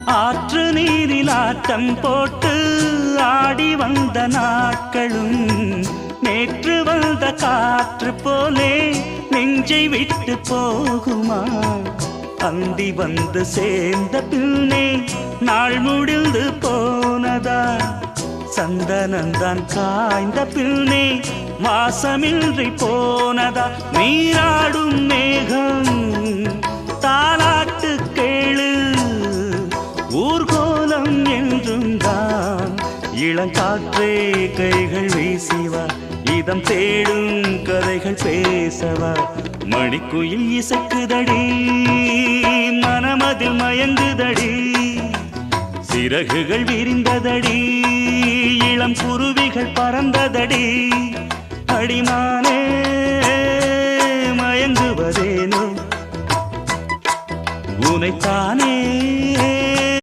ஆற்று நீரில் ஆட்டம் போட்டு ஆடி வந்த நாட்களும் நேற்று வந்த காற்று போலே நெஞ்சை விட்டு போகுமா? அந்தி வந்து சேர்ந்த பின்னே நாள் முடிந்து போனதா? சந்தனந்தான் காய்ந்த பின்னே வாசமின்றி போனதா? நீராடும் மேகம் தாலாட்டு கேளு, ஊர்கோலம் என்றும் தான். இளங்காற்றே கைகள் வீசிவா, இதம் தேடும் கதைகள் பேசவா. மணிக்குயில் இசைக்குதடி, மனமதில் மயங்குதடி. சிறகுகள் விரிந்ததடி, இளம் குருவிகள் பறந்ததடி. அடிமானே மயங்குவதேனோ, உனைத்தானே